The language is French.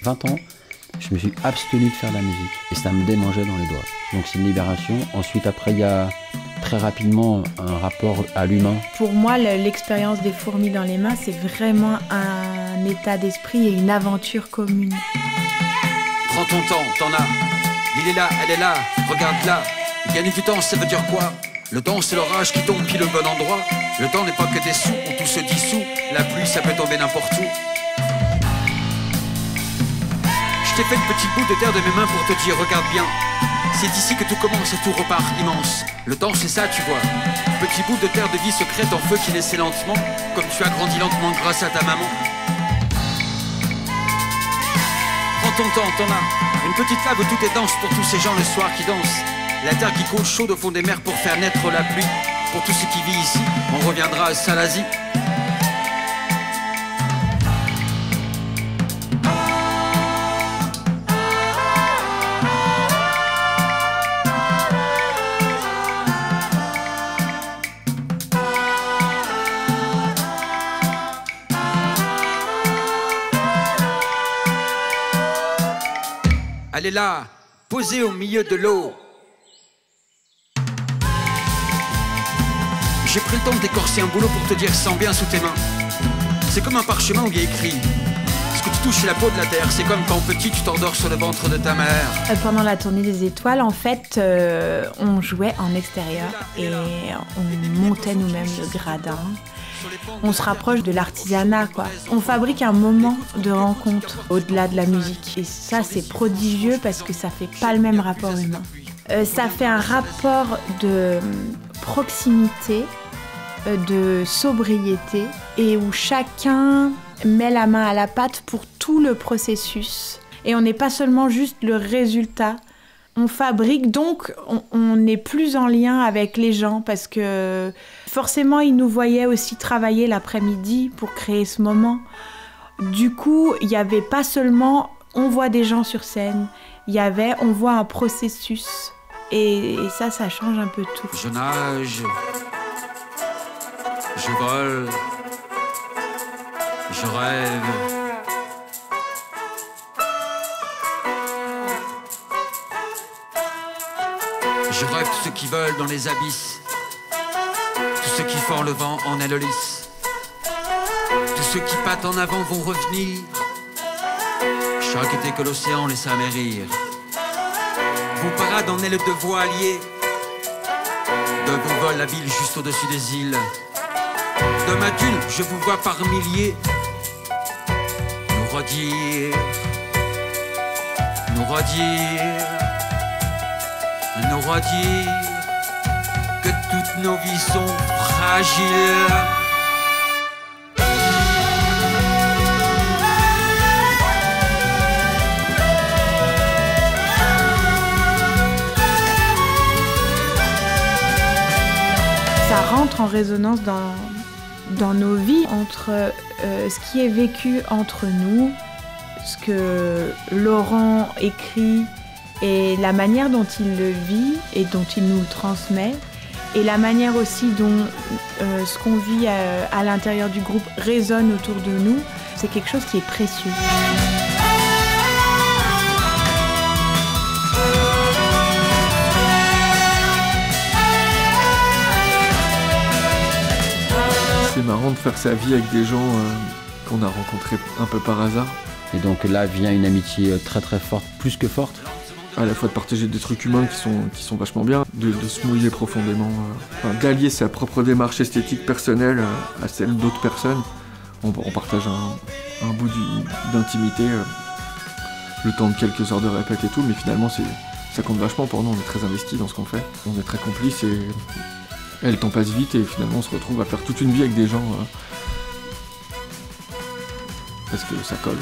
20 ans, je me suis abstenu de faire de la musique et ça me démangeait dans les doigts. Donc c'est une libération. Ensuite, après, il y a très rapidement un rapport à l'humain. Pour moi, l'expérience des fourmis dans les mains, c'est vraiment un état d'esprit et une aventure commune. Prends ton temps, t'en as. Il est là, elle est là, regarde-la. Gagner du temps, ça veut dire quoi? Le temps, c'est l'orage qui tombe pile au bon endroit. Le temps n'est pas que des sous où tout se dissout. La pluie, ça peut tomber n'importe où. Je t'ai fait le petit bout de terre de mes mains pour te dire, regarde bien. C'est ici que tout commence et tout repart immense. Le temps, c'est ça, tu vois. Petit bout de terre de vie secrète en feu qui naissait lentement, comme tu as grandi lentement grâce à ta maman. Prends ton temps, t'en as. Une petite lave où tout est dense pour tous ces gens le soir qui dansent. La terre qui coule chaude au fond des mers pour faire naître la pluie. Pour tout ce qui vit ici, on reviendra à Salazie. Elle est là, posée au milieu de l'eau. J'ai pris le temps de d'écorcer un boulot pour te dire sens bien sous tes mains. C'est comme un parchemin où il y a écrit ce que tu touches c'est la peau de la terre. C'est comme quand petit tu t'endors sur le ventre de ta mère. Pendant la tournée des étoiles, en fait, on jouait en extérieur et on montait nous-mêmes le gradin. On se rapproche de l'artisanat, quoi. On fabrique un moment de rencontre au-delà de la musique. Et ça, c'est prodigieux parce que ça fait pas le même rapport humain. Ça fait un rapport de proximité, de sobriété, et où chacun met la main à la pâte pour tout le processus. Et on n'est pas seulement juste le résultat. On fabrique, donc on est plus en lien avec les gens parce que forcément ils nous voyaient aussi travailler l'après-midi pour créer ce moment. Du coup, il n'y avait pas seulement on voit des gens sur scène, il y avait on voit un processus et ça change un peu tout. Je nage, je vole, je rêve. Je rêve tous ceux qui volent dans les abysses, tous ceux qui font le vent en aile lisse, tous ceux qui patent en avant vont revenir, chaque été que l'océan laisse amérir. Vos parades en aile de voilier, de vos vols la ville juste au-dessus des îles. De ma dune, je vous vois par milliers, nous redire, nous redire. Nous redire que toutes nos vies sont fragiles. Ça rentre en résonance dans nos vies, entre ce qui est vécu entre nous, ce que Laurent écrit, et la manière dont il le vit et dont il nous le transmet, et la manière aussi dont ce qu'on vit à l'intérieur du groupe résonne autour de nous, c'est quelque chose qui est précieux. C'est marrant de faire sa vie avec des gens qu'on a rencontrés un peu par hasard. Et donc là vient une amitié très très forte, plus que forte. À la fois de partager des trucs humains qui sont vachement bien, de se mouiller profondément, d'allier sa propre démarche esthétique personnelle à celle d'autres personnes. On partage un bout d'intimité, le temps de quelques heures de répète et tout, mais finalement ça compte vachement pour nous, on est très investis dans ce qu'on fait, on est très complices et le temps passe vite et finalement on se retrouve à faire toute une vie avec des gens parce que ça colle.